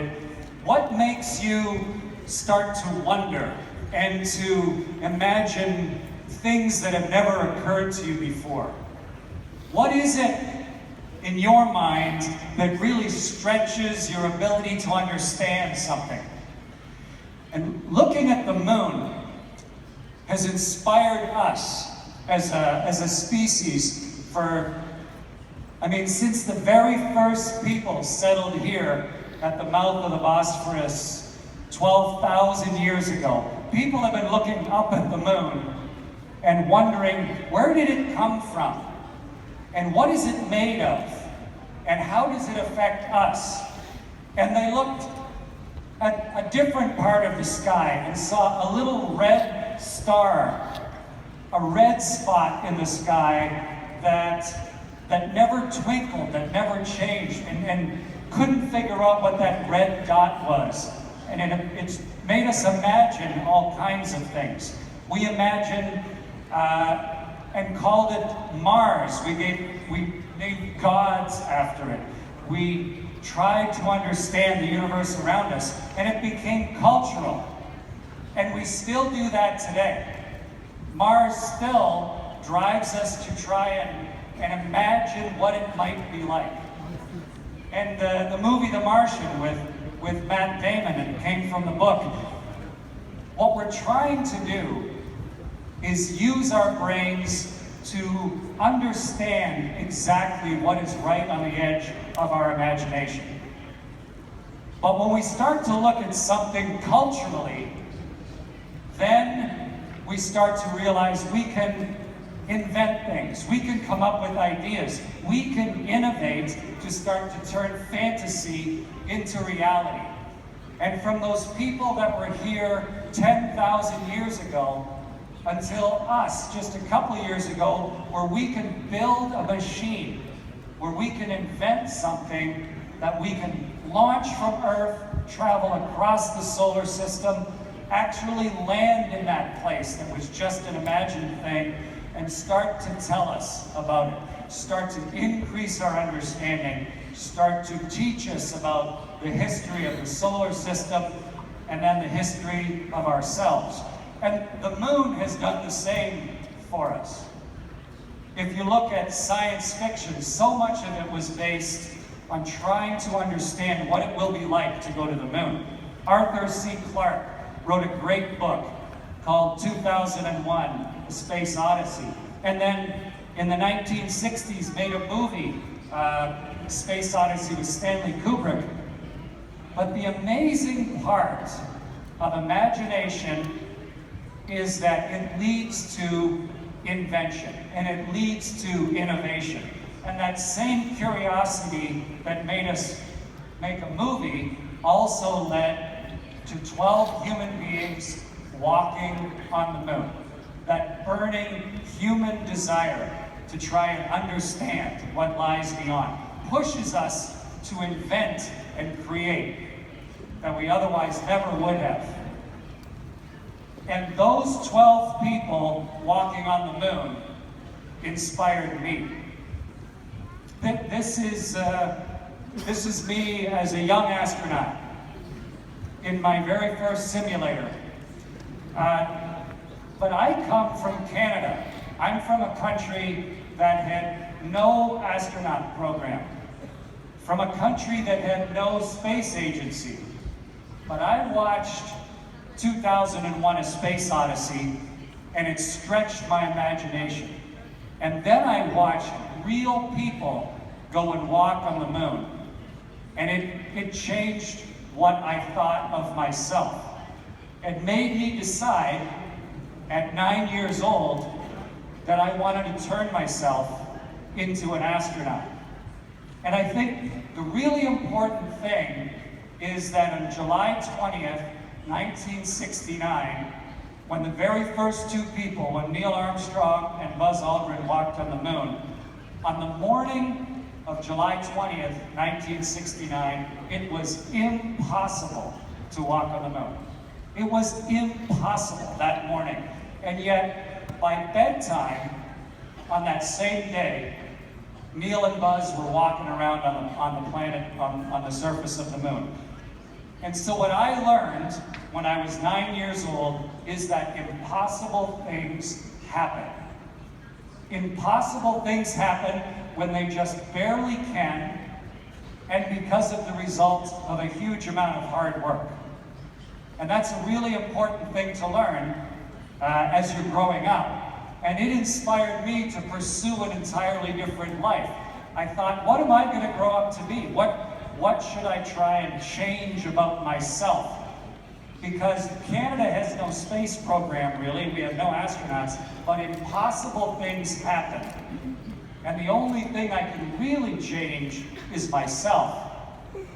it. What makes you start to wonder and to imagine things that have never occurred to you before? What is it in your mind that really stretches your ability to understand something? And looking at the moon has inspired us as a species since the very first people settled here at the mouth of the Bosphorus 12,000 years ago. People have been looking up at the moon and wondering, where did it come from? And what is it made of? And how does it affect us? And they looked at a different part of the sky and saw a little red star, a red spot in the sky that never twinkled, that never changed, and couldn't figure out what that red dot was. And it's made us imagine all kinds of things. We imagined and called it Mars. We named gods after it. We tried to understand the universe around us, and it became cultural. And we still do that today. Mars still drives us to try and imagine what it might be like. And the movie The Martian with Matt Damon, and came from the book, what we're trying to do is use our brains to understand exactly what is right on the edge of our imagination. But when we start to look at something culturally, then we start to realize we can invent things, we can come up with ideas, we can innovate to start to turn fantasy into reality. And from those people that were here 10,000 years ago until us just a couple of years ago, where we can build a machine, where we can invent something that we can launch from Earth, travel across the solar system, actually land in that place that was just an imagined thing, and start to tell us about it, start to increase our understanding, start to teach us about the history of the solar system, and then the history of ourselves. And the moon has done the same for us. If you look at science fiction, so much of it was based on trying to understand what it will be like to go to the moon. Arthur C. Clarke wrote a great book called 2001, A Space Odyssey. And then in the 1960s made a movie, Space Odyssey, with Stanley Kubrick. But the amazing part of imagination is that it leads to invention, and it leads to innovation. And that same curiosity that made us make a movie also led to 12 human beings walking on the moon. That burning human desire to try and understand what lies beyond pushes us to invent and create that we otherwise never would have. And those 12 people walking on the moon inspired me. This is me as a young astronaut in my very first simulator. But I come from Canada. I'm from a country that had no astronaut program, from a country that had no space agency. But I watched 2001: A Space Odyssey, and it stretched my imagination. And then I watched real people go and walk on the moon. And it changed what I thought of myself. It made me decide at 9 years old that I wanted to turn myself into an astronaut. And I think the really important thing is that on July 20th, 1969, when the very first two people, when Neil Armstrong and Buzz Aldrin walked on the moon, on the morning of July 20th, 1969, it was impossible to walk on the moon. It was impossible that morning. And yet, by bedtime on that same day, Neil and Buzz were walking around on the planet, on the surface of the moon. And so what I learned when I was 9 years old is that impossible things happen. Impossible things happen when they just barely can, and because of the result of a huge amount of hard work. And that's a really important thing to learn as you're growing up. And it inspired me to pursue an entirely different life. I thought, what am I going to grow up to be? What should I try and change about myself? Because Canada has no space program, really. We have no astronauts, but impossible things happen. And the only thing I can really change is myself.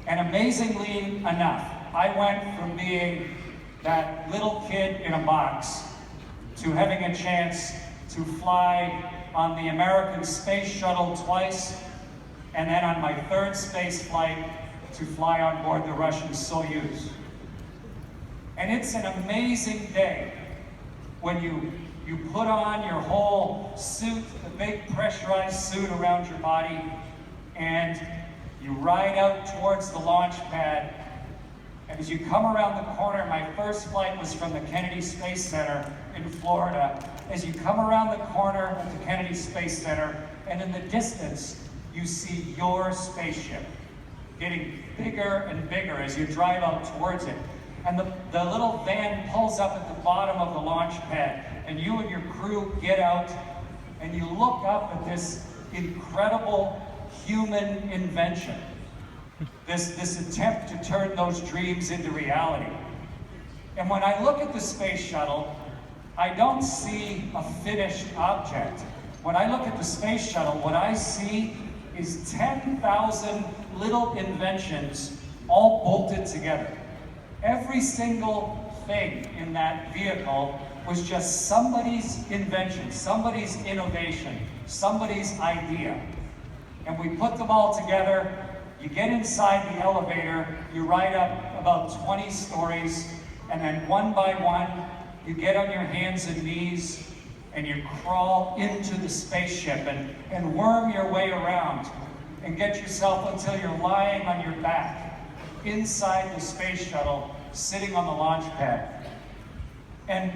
And amazingly enough, I went from being that little kid in a box to having a chance to fly on the American space shuttle twice, and then on my third space flight to fly on board the Russian Soyuz. And it's an amazing day when you put on your whole suit, the big pressurized suit around your body, and you ride out towards the launch pad. And as you come around the corner, my first flight was from the Kennedy Space Center in Florida. As you come around the corner of the Kennedy Space Center, and in the distance, you see your spaceship getting bigger and bigger as you drive out towards it. And the little van pulls up at the bottom of the launch pad, and you and your crew get out, and you look up at this incredible human invention, this attempt to turn those dreams into reality. And when I look at the space shuttle, I don't see a finished object. When I look at the space shuttle, what I see is 10,000 little inventions all bolted together. Every single thing in that vehicle was just somebody's invention, somebody's innovation, somebody's idea. And we put them all together. You get inside the elevator, you ride up about 20 stories, and then one by one, you get on your hands and knees, and you crawl into the spaceship and worm your way around and get yourself until you're lying on your back inside the space shuttle, sitting on the launch pad. And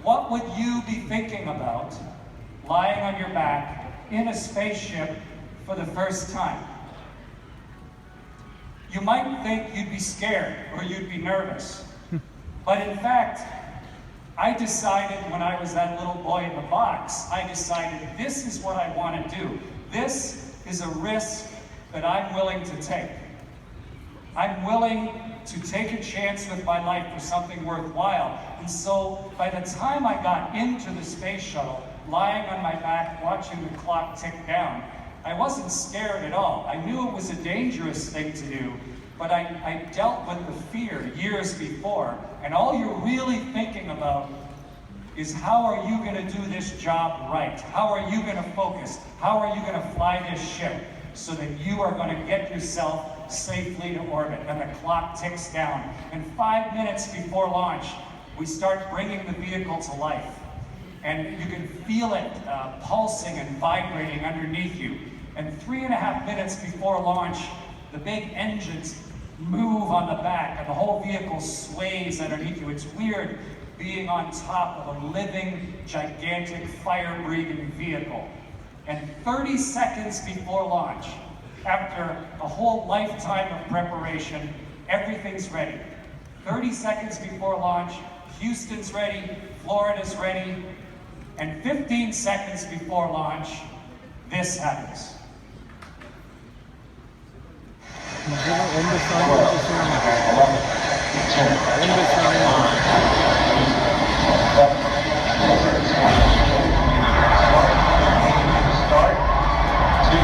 what would you be thinking about lying on your back in a spaceship for the first time? You might think you'd be scared or you'd be nervous. But in fact, I decided when I was that little boy in the box, I decided this is what I want to do. This is a risk that I'm willing to take. I'm willing to take a chance with my life for something worthwhile. And so by the time I got into the space shuttle, lying on my back, watching the clock tick down, I wasn't scared at all. I knew it was a dangerous thing to do, but I dealt with the fear years before. And all you're really thinking about is how are you going to do this job right? How are you going to focus? How are you going to fly this ship so that you are going to get yourself safely to orbit? And the clock ticks down. And 5 minutes before launch, we start bringing the vehicle to life. And you can feel it pulsing and vibrating underneath you. And 3.5 minutes before launch, the big engines move on the back and the whole vehicle sways underneath you. It's weird being on top of a living, gigantic, fire-breathing vehicle. And 30 seconds before launch, after a whole lifetime of preparation, everything's ready. 30 seconds before launch, Houston's ready, Florida's ready, and 15 seconds before launch, this happens. 15 saniye ötesi 15 saniye. Start, 2,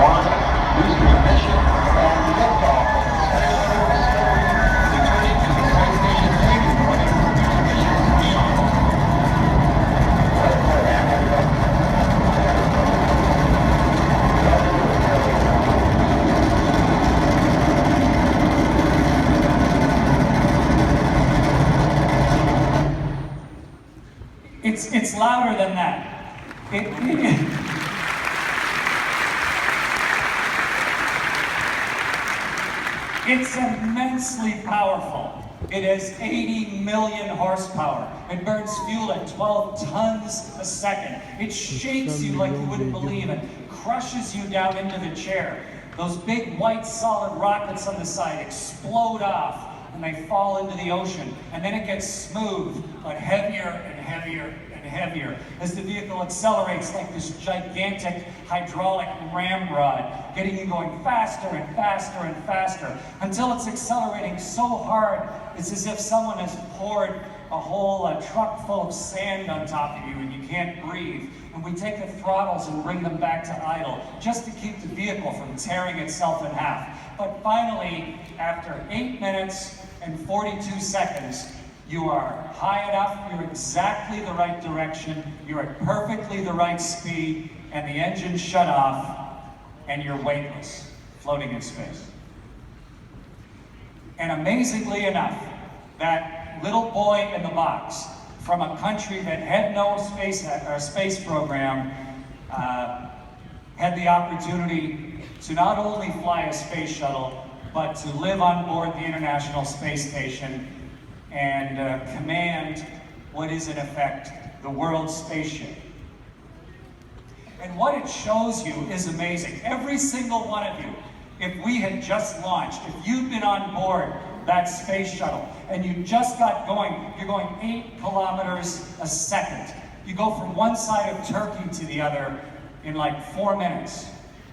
1, booster ignition, and liftoff. Returning to the space station reporting for mission beyond. It's louder than that. It's immensely powerful. It has 80 million horsepower. It burns fuel at 12 tons a second. It shakes you like you wouldn't believe it, crushes you down into the chair. Those big white solid rockets on the side explode off and they fall into the ocean. And then it gets smooth, but heavier and heavier and heavier as the vehicle accelerates like this gigantic hydraulic ramrod, getting you going faster and faster and faster until it's accelerating so hard it's as if someone has poured a whole truck full of sand on top of you and you can't breathe. And we take the throttles and bring them back to idle just to keep the vehicle from tearing itself in half. But finally, after 8 minutes and 42 seconds, you are high enough, you're exactly the right direction, you're at perfectly the right speed, and the engine shut off, and you're weightless, floating in space. And amazingly enough, that little boy in the box from a country that had no space program had the opportunity to not only fly a space shuttle, but to live on board the International Space Station and command what is in effect the world's spaceship. And what it shows you is amazing. Every single one of you, if we had just launched, if you'd been on board that space shuttle and you just got going, you're going 8 kilometers a second. You go from one side of Turkey to the other in like 4 minutes,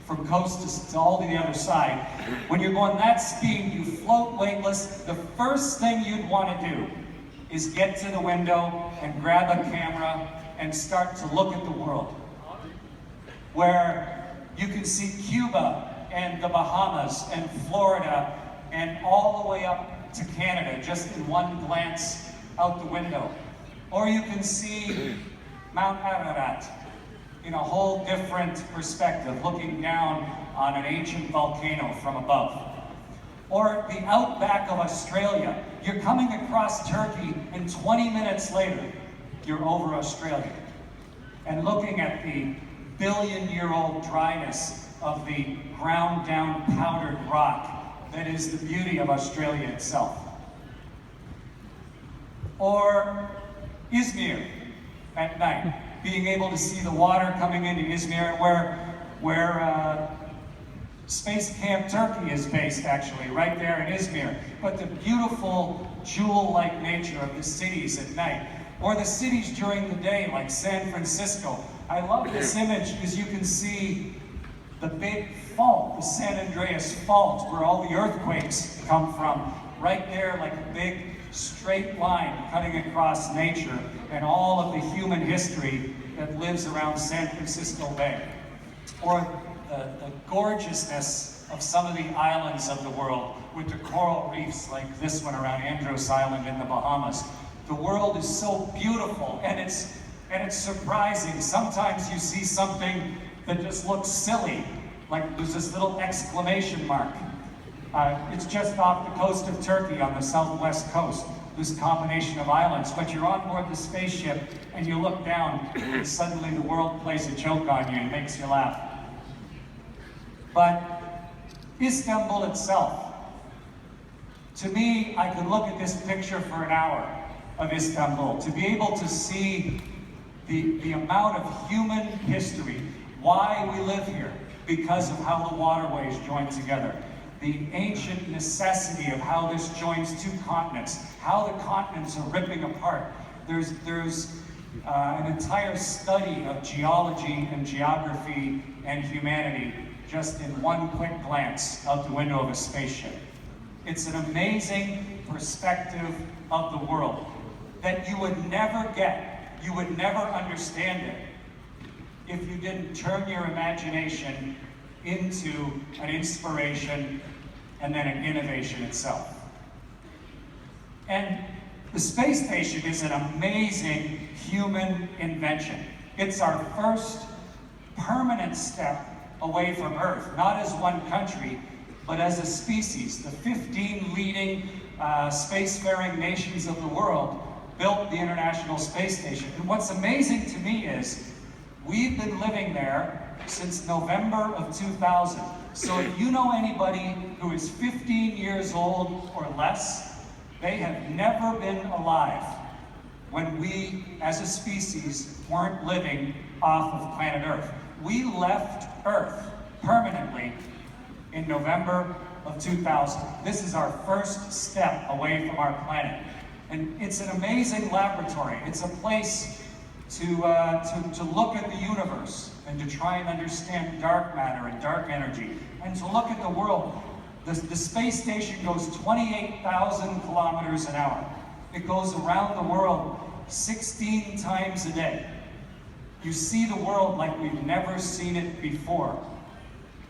from coast to all to the other side. When you're going that speed, you float weightless. The first thing you'd want to do is get to the window and grab a camera and start to look at the world, where you can see Cuba and the Bahamas and Florida and all the way up to Canada just in one glance out the window. Or you can see Mount Ararat in a whole different perspective, looking down on an ancient volcano from above. Or the outback of Australia. You're coming across Turkey and 20 minutes later, you're over Australia. And looking at the billion-year-old dryness of the ground-down powdered rock that is the beauty of Australia itself. Or Izmir at night, being able to see the water coming into Izmir, where Space Camp Turkey is based, actually, right there in Izmir. But the beautiful jewel-like nature of the cities at night, or the cities during the day, like San Francisco. I love this image because you can see the big fault, the San Andreas Fault, where all the earthquakes come from, right there like a big straight line cutting across nature and all of the human history that lives around San Francisco Bay. Or the gorgeousness of some of the islands of the world with the coral reefs like this one around Andros Island in the Bahamas. The world is so beautiful and it's surprising. Sometimes you see something that just looks silly, like there's this little exclamation mark. It's just off the coast of Turkey on the southwest coast, this combination of islands, but you're on board the spaceship and you look down and suddenly the world plays a joke on you and makes you laugh. But Istanbul itself, to me, I could look at this picture for an hour of Istanbul, to be able to see the amount of human history, why we live here, because of how the waterways join together, the ancient necessity of how this joins 2 continents, how the continents are ripping apart. There's an entire study of geology and geography and humanity just in one quick glance out the window of a spaceship. It's an amazing perspective of the world that you would never get, you would never understand it if you didn't turn your imagination into an inspiration and then an innovation itself. And the space station is an amazing human invention. It's our first permanent step away from Earth, not as one country, but as a species. The 15 leading spacefaring nations of the world built the International Space Station. And what's amazing to me is we've been living there since November of 2000. So if you know anybody who is 15 years old or less, they have never been alive when we, as a species, weren't living off of planet Earth. We left Earth permanently in November of 2000. This is our first step away from our planet. And it's an amazing laboratory. It's a place to look at the universe and to try and understand dark matter and dark energy, and to look at the world. The space station goes 28,000 kilometers an hour. It goes around the world 16 times a day. You see the world like we've never seen it before.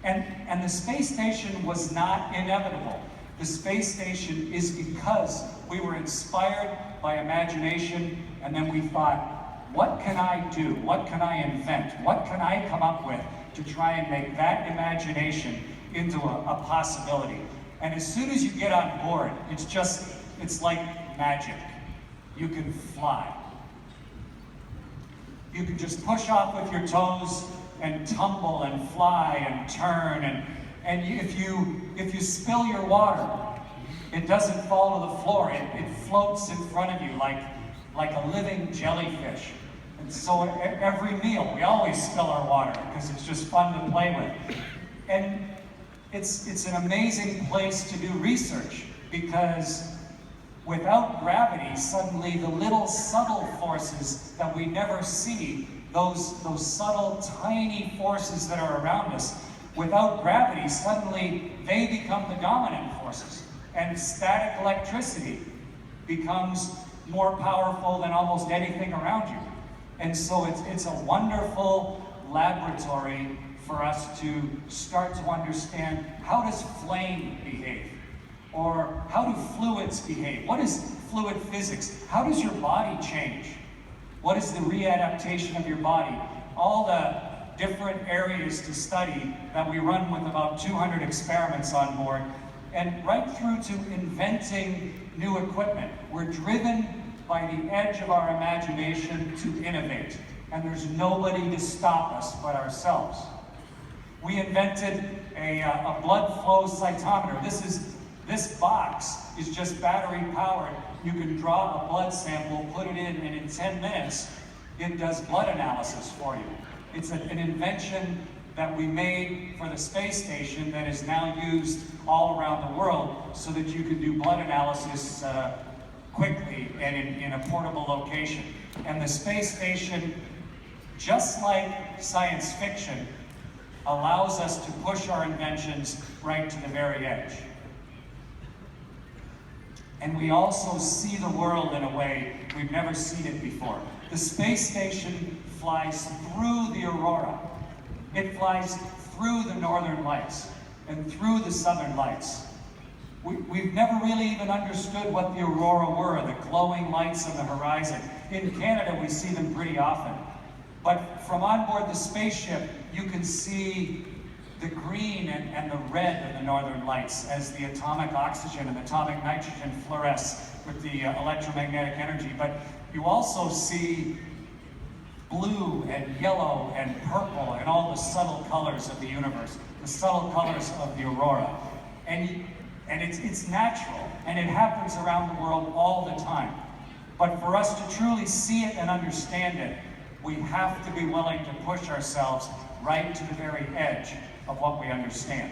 And the space station was not inevitable. The space station is because we were inspired by imagination, and then we thought, what can I do? What can I invent? What can I come up with to try and make that imagination into a possibility? And as soon as you get on board, it's like magic. You can fly. You can just push off with your toes and tumble and fly and turn, and if you spill your water, it doesn't fall to the floor. It floats in front of you like a living jellyfish. And so every meal, we always spill our water because it's just fun to play with. And it's an amazing place to do research, because without gravity, suddenly the little subtle forces that we never see, those subtle, tiny forces that are around us, without gravity, suddenly they become the dominant forces. And static electricity becomes more powerful than almost anything around you. And so it's a wonderful laboratory for us to start to understand, how does flame behave? Or how do fluids behave? What is fluid physics? How does your body change? What is the readaptation of your body? All the different areas to study that we run with about 200 experiments on board, and right through to inventing new equipment. We're driven by the edge of our imagination to innovate, and there's nobody to stop us but ourselves. We invented a blood flow cytometer. This box is just battery powered. You can draw a blood sample, put it in, and in 10 minutes, it does blood analysis for you. It's an invention that we made for the space station that is now used all around the world, so that you can do blood analysis quickly and in a portable location. And the space station, just like science fiction, allows us to push our inventions right to the very edge. And we also see the world in a way we've never seen it before. The space station flies through the aurora. It flies through the northern lights and through the southern lights. We've never really even understood what the aurora were, the glowing lights on the horizon. In Canada, we see them pretty often. But from on board the spaceship, you can see the green and the red of the northern lights as the atomic oxygen and atomic nitrogen fluoresce with the electromagnetic energy. But you also see blue and yellow and purple and all the subtle colors of the universe, the subtle colors of the aurora. And it's natural, and it happens around the world all the time. But for us to truly see it and understand it, we have to be willing to push ourselves right to the very edge of what we understand.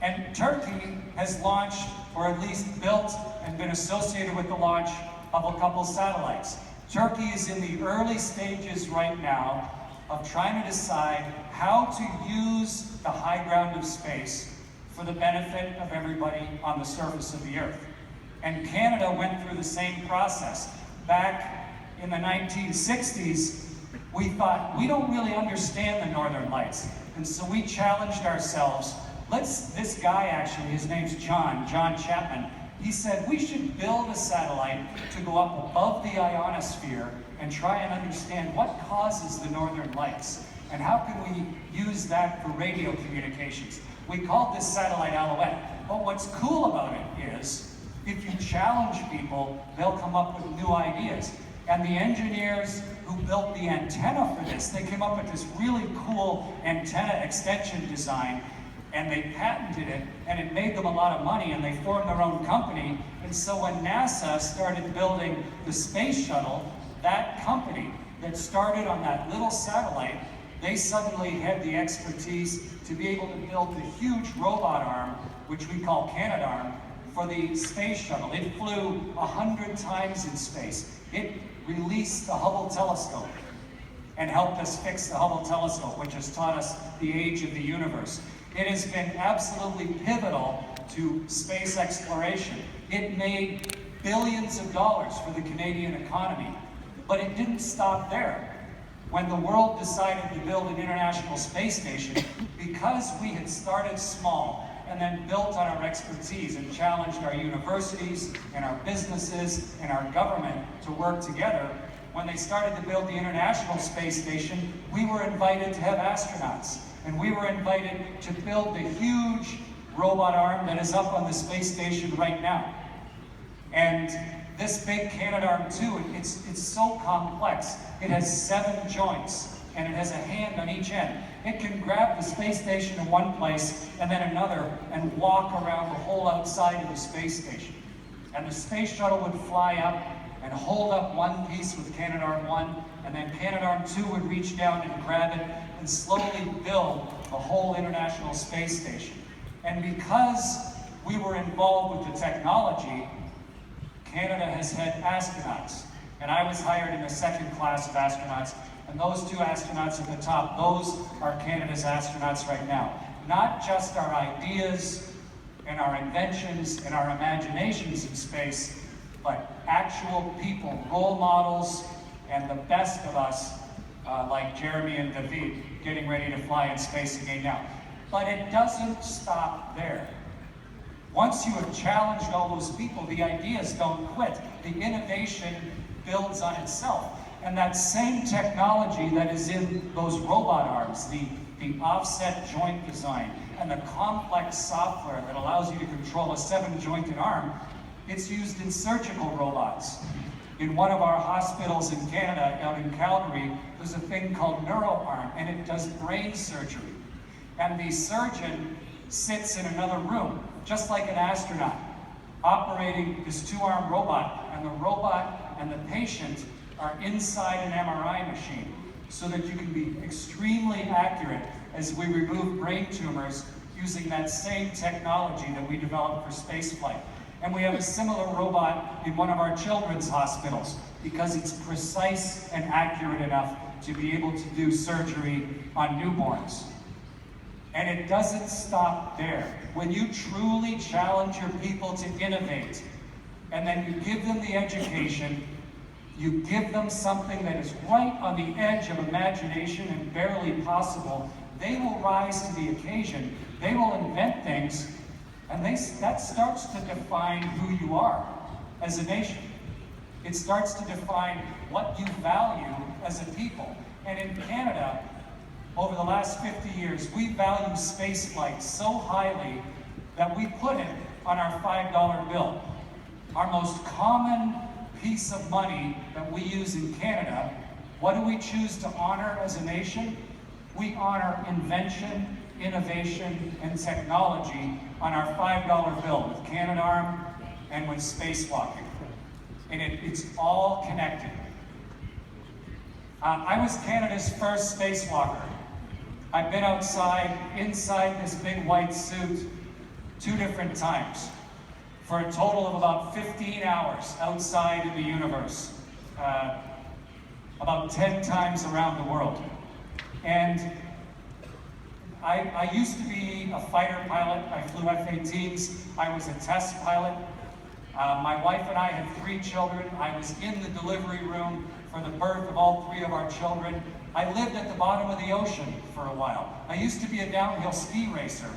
And Turkey has launched, or at least built and been associated with the launch of a couple satellites. Turkey is in the early stages right now of trying to decide how to use the high ground of space for the benefit of everybody on the surface of the Earth. And Canada went through the same process. Back in the 1960s, we thought, we don't really understand the Northern Lights. And so we challenged ourselves. This guy actually, his name's John Chapman, he said we should build a satellite to go up above the ionosphere and try and understand what causes the Northern Lights, and how can we use that for radio communications. We called this satellite Alouette. But what's cool about it is, if you challenge people, they'll come up with new ideas. And the engineers who built the antenna for this, they came up with this really cool antenna extension design. and they patented it, and it made them a lot of money, and they formed their own company. And so when NASA started building the space shuttle, that company that started on that little satellite, they suddenly had the expertise to be able to build the huge robot arm, which we call Canadarm, for the space shuttle. It flew 100 times in space. It released the Hubble telescope and helped us fix the Hubble telescope, which has taught us the age of the universe. It has been absolutely pivotal to space exploration. It made billions of dollars for the Canadian economy, but it didn't stop there. When the world decided to build an international space station, because we had started small and then built on our expertise and challenged our universities and our businesses and our government to work together, when they started to build the International Space Station, we were invited to have astronauts. And we were invited to build the huge robot arm that is up on the space station right now. And this big Canadarm2, it's so complex. It has 7 joints, and it has a hand on each end. It can grab the space station in one place and then another and walk around the whole outside of the space station. And the space shuttle would fly up and hold up one piece with Canadarm1, and then Canadarm2 would reach down and grab it and slowly build the whole International Space Station. And because we were involved with the technology, Canada has had astronauts. And I was hired in the second class of astronauts, and those 2 astronauts at the top, those are Canada's astronauts right now. Not just our ideas and our inventions and our imaginations in space, but actual people, role models, and the best of us, like Jeremy and David, getting ready to fly in space again now. But it doesn't stop there. Once you have challenged all those people, the ideas don't quit. The innovation builds on itself. And that same technology that is in those robot arms, the offset joint design, and the complex software that allows you to control a 7-jointed arm, it's used in surgical robots. In one of our hospitals in Canada, out in Calgary, there's a thing called NeuroArm, and it does brain surgery. And the surgeon sits in another room, just like an astronaut, operating this 2-arm robot, and the robot and the patient are inside an MRI machine, so that you can be extremely accurate as we remove brain tumors using that same technology that we developed for spaceflight. And we have a similar robot in one of our children's hospitals because it's precise and accurate enough to be able to do surgery on newborns. And it doesn't stop there. When you truly challenge your people to innovate, and then you give them the education, you give them something that is right on the edge of imagination and barely possible, they will rise to the occasion. They will invent things, and that starts to define who you are as a nation. It starts to define what you value as a people. And in Canada, over the last 50 years, we value spaceflight so highly that we put it on our $5 bill. Our most common piece of money that we use in Canada, what do we choose to honor as a nation? We honor invention, innovation, and technology on our $5 bill with Canadarm and with spacewalking. And it's all connected. I was Canada's first spacewalker. I've been inside this big white suit 2 different times for a total of about 15 hours outside in the universe, about 10 times around the world. And I used to be a fighter pilot. I flew F-18s. I was a test pilot. My wife and I had 3 children. I was in the delivery room for the birth of all 3 of our children. I lived at the bottom of the ocean for a while. I used to be a downhill ski racer.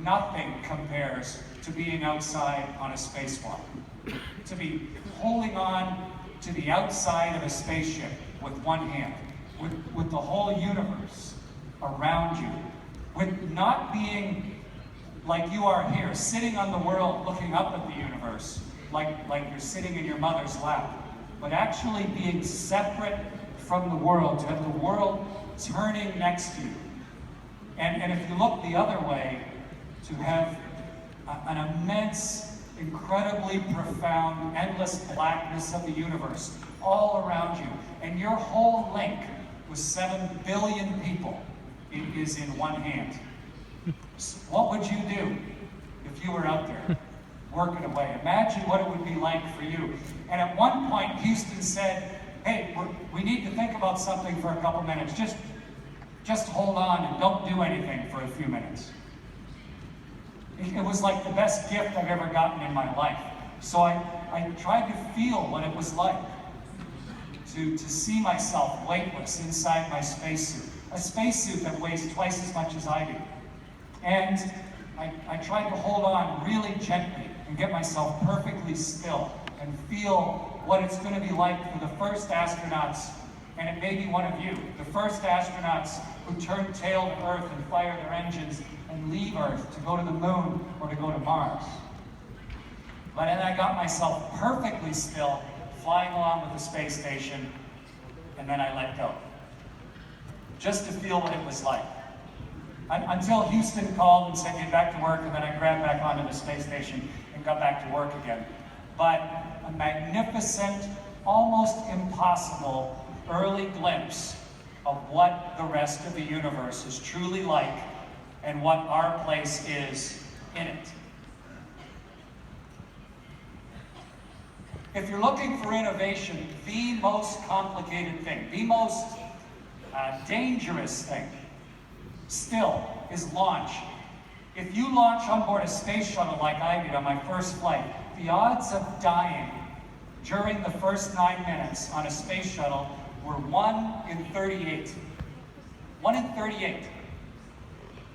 Nothing compares to being outside on a spacewalk. To be holding on to the outside of a spaceship with one hand, with the whole universe around you, with not being like you are here, sitting on the world looking up at the universe, like you're sitting in your mother's lap, but actually being separate from the world, to have the world turning next to you. And if you look the other way, to have an immense, incredibly profound, endless blackness of the universe all around you, and your whole link with 7 billion people is in one hand. So what would you do if you were out there working away? Imagine what it would be like for you. And at one point, Houston said, hey, we need to think about something for a couple minutes. Just hold on and don't do anything for a few minutes. It was like the best gift I've ever gotten in my life. So I tried to feel what it was like to see myself weightless inside my spacesuit. A spacesuit that weighs twice as much as I do. And I tried to hold on really gently and get myself perfectly still and feel what it's going to be like for the first astronauts, and it may be one of you, the first astronauts who turn tail to Earth and fire their engines and leave Earth to go to the moon or to go to Mars. But then I got myself perfectly still, flying along with the space station, and then I let go. Just to feel what it was like. Until Houston called and said, get back to work, and then I grabbed back onto the space station and got back to work again. But a magnificent, almost impossible early glimpse of what the rest of the universe is truly like and what our place is in it. If you're looking for innovation, the most complicated thing, the most dangerous thing, still, is launch. If you launch on board a space shuttle like I did on my first flight, the odds of dying during the first 9 minutes on a space shuttle were 1 in 38. 1 in 38.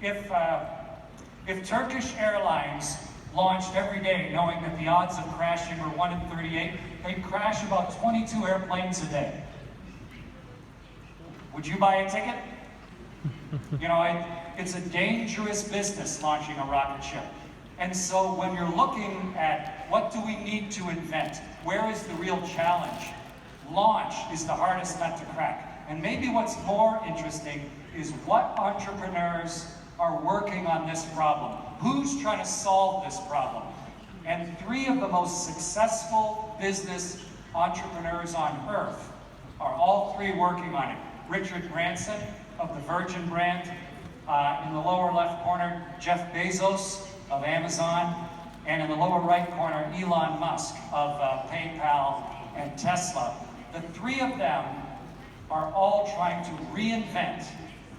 If Turkish Airlines launched every day knowing that the odds of crashing were 1 in 38, they'd crash about 22 airplanes a day. Would you buy a ticket? You know, it's a dangerous business launching a rocket ship. And so when you're looking at what do we need to invent, where is the real challenge? Launch is the hardest nut to crack. And maybe what's more interesting is what entrepreneurs are working on this problem. Who's trying to solve this problem? And 3 of the most successful business entrepreneurs on Earth are all 3 working on it. Richard Branson of the Virgin brand. In the lower left corner, Jeff Bezos of Amazon. And in the lower right corner, Elon Musk of PayPal and Tesla. The 3 of them are all trying to reinvent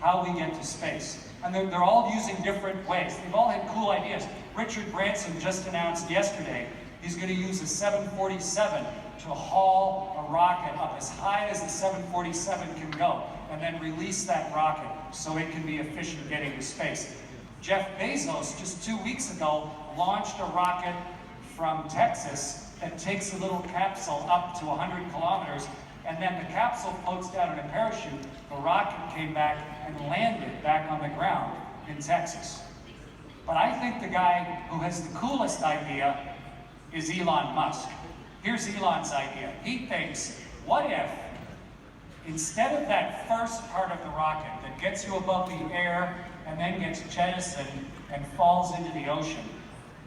how we get to space. And they're all using different ways. They've all had cool ideas. Richard Branson just announced yesterday he's going to use a 747 to haul a rocket up as high as the 747 can go, and then release that rocket so it can be efficient getting to space. Jeff Bezos, just 2 weeks ago, launched a rocket from Texas that takes a little capsule up to 100 kilometers, and then the capsule floats down in a parachute. The rocket came back and landed back on the ground in Texas. But I think the guy who has the coolest idea is Elon Musk. Here's Elon's idea. He thinks, what if, instead of that first part of the rocket that gets you above the air and then gets jettisoned and falls into the ocean,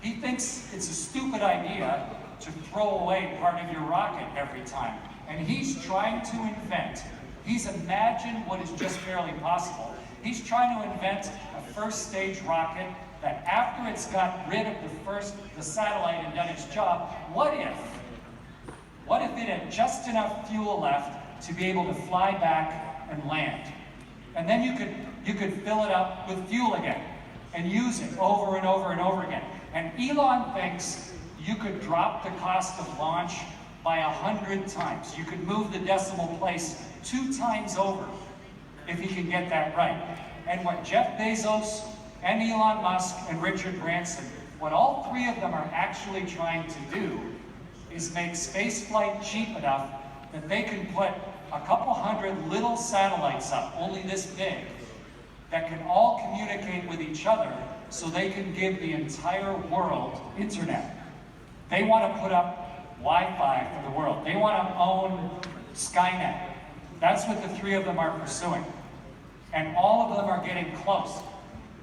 he thinks it's a stupid idea to throw away part of your rocket every time. And he's trying to invent, he's imagined what is just barely possible. He's trying to invent a first stage rocket that after it's got rid of the satellite and done its job, what if it had just enough fuel left to be able to fly back and land? And then you could fill it up with fuel again and use it over and over and over again. And Elon thinks you could drop the cost of launch by 100 times. You could move the decimal place 2 times over if he can get that right. And what Jeff Bezos and Elon Musk and Richard Branson, what all 3 of them are actually trying to do is make spaceflight cheap enough that they can put a couple hundred little satellites up, only this big, that can all communicate with each other so they can give the entire world internet. They want to put up Wi-Fi for the world. They want to own Skynet. That's what the 3 of them are pursuing. And all of them are getting close.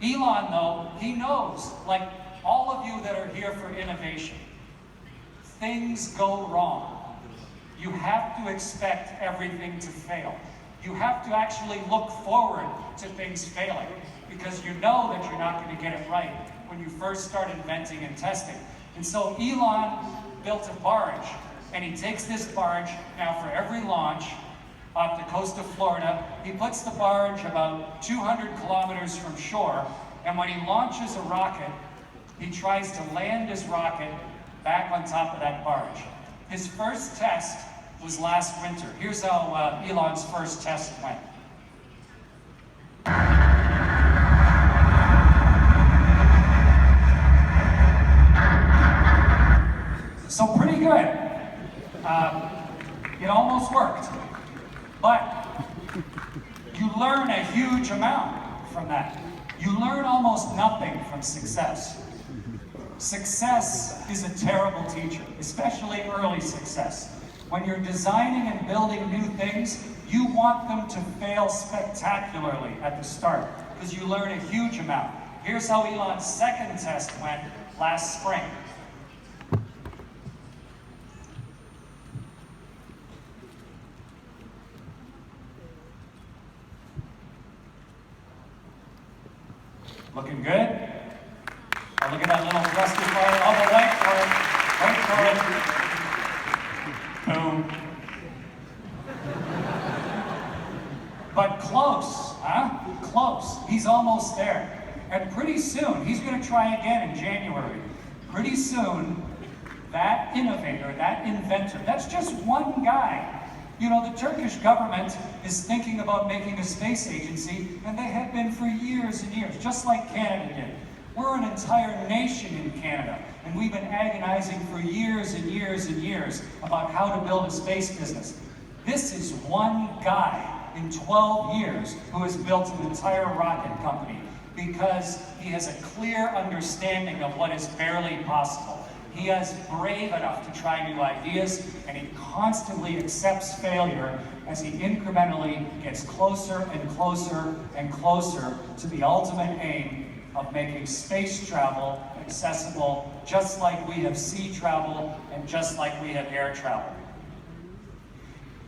Elon, though, he knows, like all of you that are here for innovation, things go wrong. You have to expect everything to fail. You have to actually look forward to things failing because you know that you're not going to get it right when you first start inventing and testing. And so Elon built a barge, and he takes this barge now for every launch off the coast of Florida. He puts the barge about 200 kilometers from shore, and when he launches a rocket, he tries to land his rocket back on top of that barge. His first test was last winter. Here's how Elon's first test went. So pretty good. It almost worked. But you learn a huge amount from that. You learn almost nothing from success. Success is a terrible teacher, especially early success. When you're designing and building new things, you want them to fail spectacularly at the start because you learn a huge amount. Here's how Elon's second test went last spring. Looking good? Oh, look at that little thrusty fire. Oh, but wait for it. Wait for it. Boom. But close, huh? Close. He's almost there. And pretty soon, he's going to try again in January. Pretty soon, that innovator, that inventor, that's just one guy. You know, the Turkish government is thinking about making a space agency, and they have been for years and years, just like Canada did. We're an entire nation in Canada, and we've been agonizing for years and years and years about how to build a space business. This is one guy in 12 years who has built an entire rocket company because he has a clear understanding of what is barely possible. He is brave enough to try new ideas, and he constantly accepts failure as he incrementally gets closer and closer and closer to the ultimate aim of making space travel accessible, just like we have sea travel and just like we have air travel.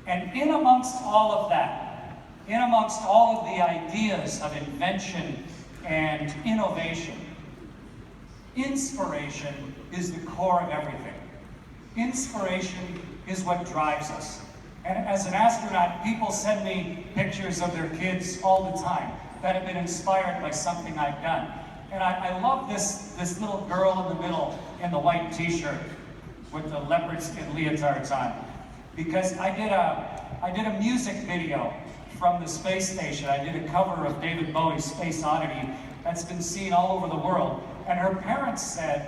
And in amongst all of that, in amongst all of the ideas of invention and innovation, inspiration is the core of everything. Inspiration is what drives us. And as an astronaut, people send me pictures of their kids all the time that have been inspired by something I've done. And I love this little girl in the middle in the white t-shirt with the leopard skin leotards on. Because I did a music video from the space station. I did a cover of David Bowie's Space Oddity that's been seen all over the world. And her parents said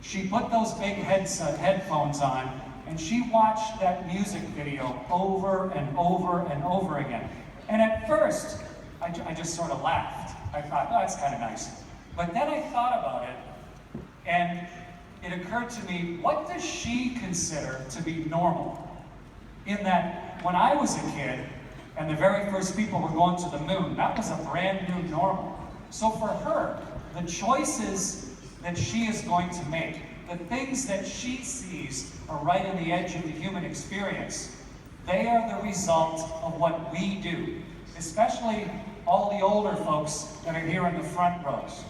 she put those big headphones on, and she watched that music video over and over and over again. And at first, I just sort of laughed. I thought, oh, that's kind of nice. But then I thought about it, and it occurred to me, what does she consider to be normal? In that, when I was a kid, and the very first people were going to the moon, that was a brand new normal. So for her, the choices that she is going to make, the things that she sees are right on the edge of the human experience. They are the result of what we do, especially all the older folks that are here in the front rows.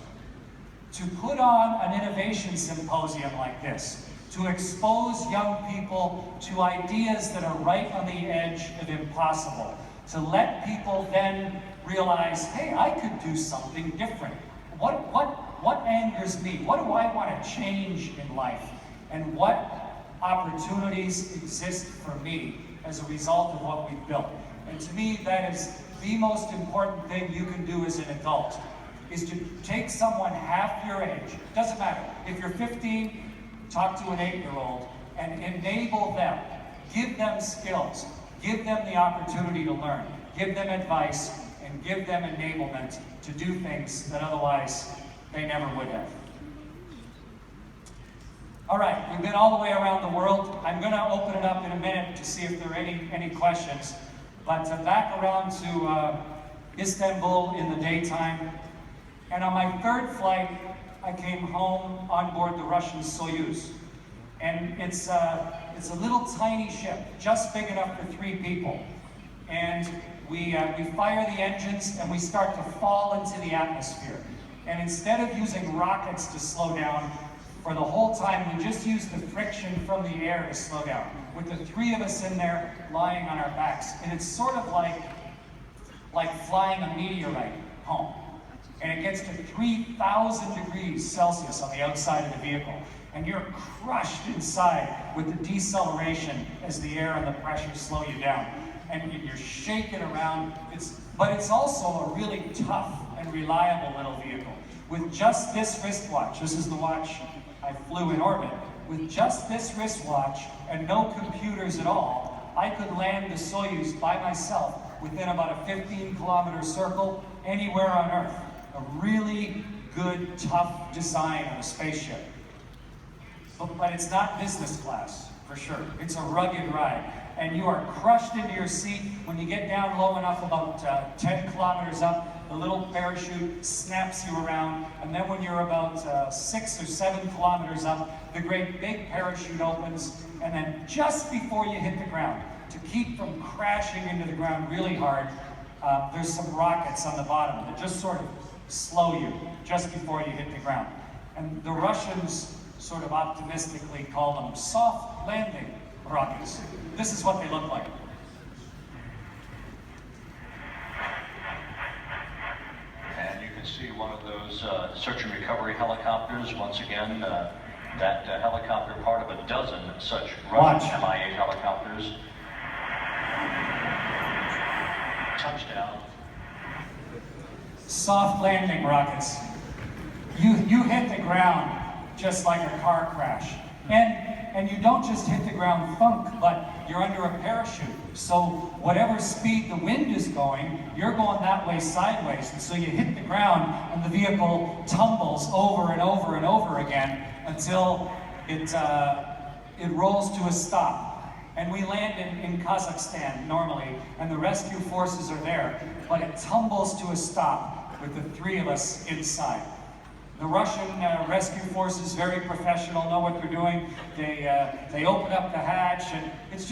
To put on an innovation symposium like this, to expose young people to ideas that are right on the edge of impossible, to let people then realize, hey, I could do something different. What angers me? What do I want to change in life? And what opportunities exist for me as a result of what we've built? And to me, that is the most important thing you can do as an adult, is to take someone half your age, doesn't matter, if you're 15, talk to an 8-year-old and enable them, give them skills, give them the opportunity to learn, give them advice, and give them enablement to do things that otherwise they never would have. All right, we've been all the way around the world. I'm going to open it up in a minute to see if there are any questions. But back around to Istanbul in the daytime. And on my third flight, I came home on board the Russian Soyuz. And it's a little tiny ship, just big enough for 3 people. And we fire the engines and we start to fall into the atmosphere. And instead of using rockets to slow down, for the whole time, we just use the friction from the air to slow down, with the 3 of us in there lying on our backs. And it's sort of like flying a meteorite home. And it gets to 3,000 degrees Celsius on the outside of the vehicle. And you're crushed inside with the deceleration as the air and the pressure slow you down. And you're shaking around. But it's also a really tough and reliable little vehicle. With just this wristwatch, this is the watch I flew in orbit, with just this wristwatch and no computers at all, I could land the Soyuz by myself within about a 15-kilometer circle anywhere on Earth. A really good, tough design of a spaceship. But it's not business class, for sure. It's a rugged ride. And you are crushed into your seat. When you get down low enough, about 10 kilometers up, the little parachute snaps you around. And then when you're about 6 or 7 kilometers up, the great big parachute opens. And then just before you hit the ground, to keep from crashing into the ground really hard, there's some rockets on the bottom that just sort of slow you just before you hit the ground. And the Russians sort of optimistically call them soft landing rockets. This is what they look like. And you can see one of those search and recovery helicopters. Once again, that helicopter, part of a dozen such Russian Mi-8 helicopters. Touchdown. Soft landing rockets. You hit the ground just like a car crash. And you don't just hit the ground thunk, but you're under a parachute. So whatever speed the wind is going, you're going that way sideways. And so you hit the ground and the vehicle tumbles over and over and over again until it rolls to a stop. And we land in Kazakhstan normally, and the rescue forces are there, but it tumbles to a stop with the 3 of us inside. The Russian rescue forces, very professional, know what they're doing. They open up the hatch, and it's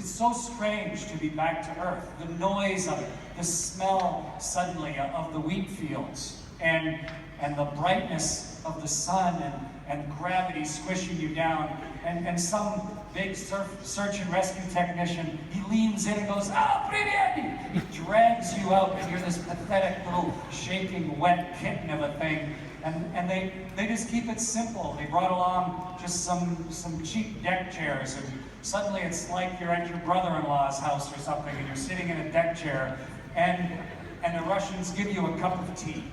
so strange to be back to Earth. The noise of it, the smell suddenly of the wheat fields, and the brightness of the sun, and gravity squishing you down, and some big search and rescue technician, he leans in and goes, "Ah, привет!" He drags you out, and you're this pathetic little shaking, wet kitten of a thing. And they just keep it simple. They brought along just some cheap deck chairs, and suddenly it's like you're at your brother-in-law's house or something, and you're sitting in a deck chair, and the Russians give you a cup of tea.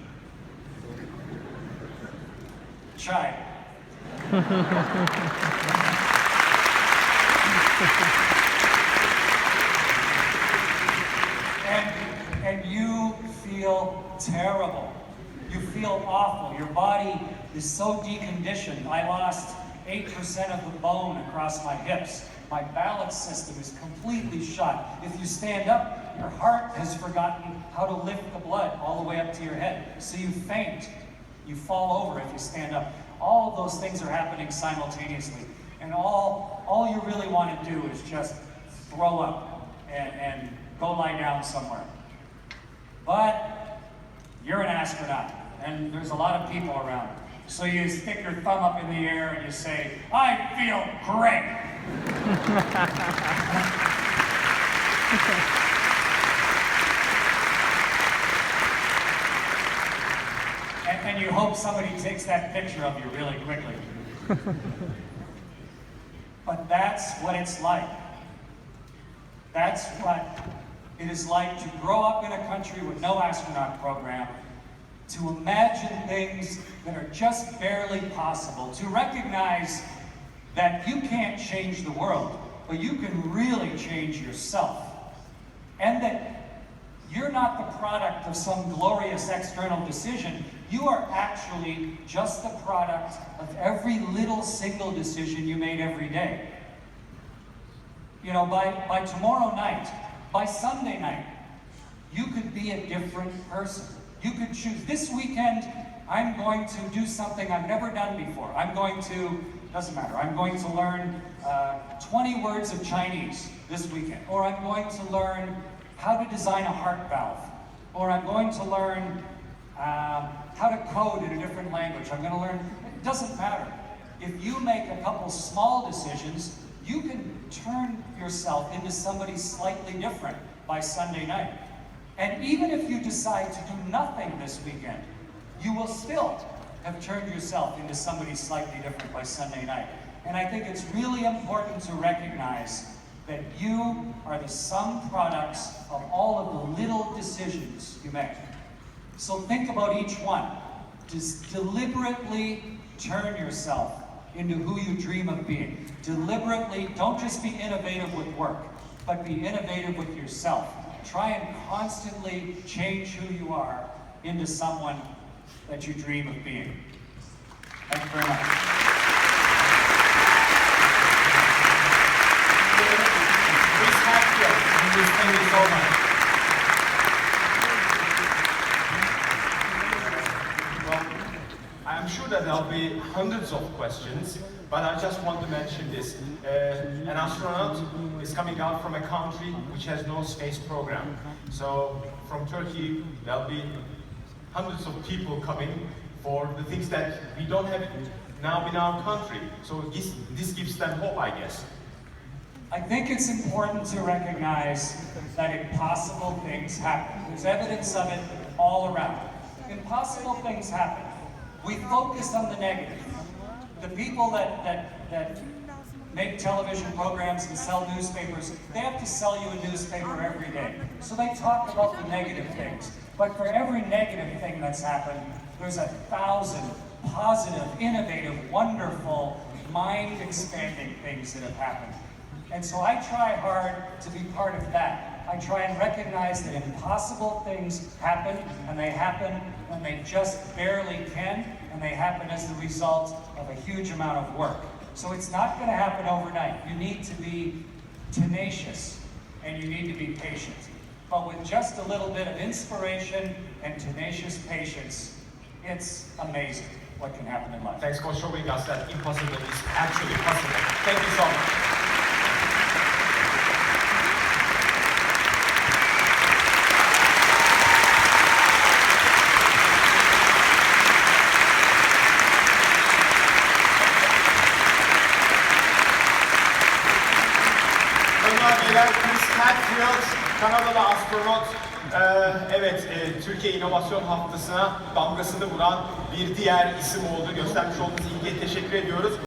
Chai. And you feel terrible. You feel awful. Your body is so deconditioned. I lost 8% of the bone across my hips. My balance system is completely shot. If you stand up, your heart has forgotten how to lift the blood all the way up to your head. So you faint. You fall over if you stand up. All of those things are happening simultaneously. And all you really want to do is just throw up and go lie down somewhere. But you're an astronaut, and there's a lot of people around. So you stick your thumb up in the air and you say, "I feel great." and you hope somebody takes that picture of you really quickly. But that's what it's like. That's what it is like to grow up in a country with no astronaut program, to imagine things that are just barely possible, to recognize that you can't change the world, but you can really change yourself. And that you're not the product of some glorious external decision. You are actually just the product of every little single decision you made every day. You know, by tomorrow night, by Sunday night, you could be a different person. You could choose. This weekend, I'm going to do something I've never done before. I'm going to, doesn't matter, I'm going to learn 20 words of Chinese this weekend. Or I'm going to learn how to design a heart valve. Or I'm going to learn how to code in a different language. I'm going to learn, it doesn't matter. If you make a couple small decisions, you can turn yourself into somebody slightly different by Sunday night. And even if you decide to do nothing this weekend, you will still have turned yourself into somebody slightly different by Sunday night. And I think it's really important to recognize that you are the sum products of all of the little decisions you make. So think about each one. Just deliberately turn yourself into who you dream of being. Deliberately, don't just be innovative with work, but be innovative with yourself. Try and constantly change who you are into someone that you dream of being. Thank you very much. Miss Hadfield, thank you so much. I'm sure that there'll be hundreds of questions, but I just want to mention this. An astronaut is coming out from a country which has no space program. So from Turkey, there'll be hundreds of people coming for the things that we don't have now in our country. So this gives them hope, I guess. I think it's important to recognize that impossible things happen. There's evidence of it all around. Impossible things happen. We focus on the negative. The people that make television programs and sell newspapers, they have to sell you a newspaper every day. So they talk about the negative things. But for every negative thing that's happened, there's 1,000 positive, innovative, wonderful, mind-expanding things that have happened. And so I try hard to be part of that. I try and recognize that impossible things happen, and they happen when they just barely can, and they happen as the result of a huge amount of work. So it's not going to happen overnight. You need to be tenacious, and you need to be patient. But with just a little bit of inspiration and tenacious patience, it's amazing what can happen in life. Thanks for showing us that impossible is actually possible. Thank you so much. Hadfield, Kanadalı Astronaut, evet, Türkiye İnovasyon Haftası'na damgasını vuran bir diğer isim oldu. Göstermiş olduğunuz ilgiye teşekkür ediyoruz.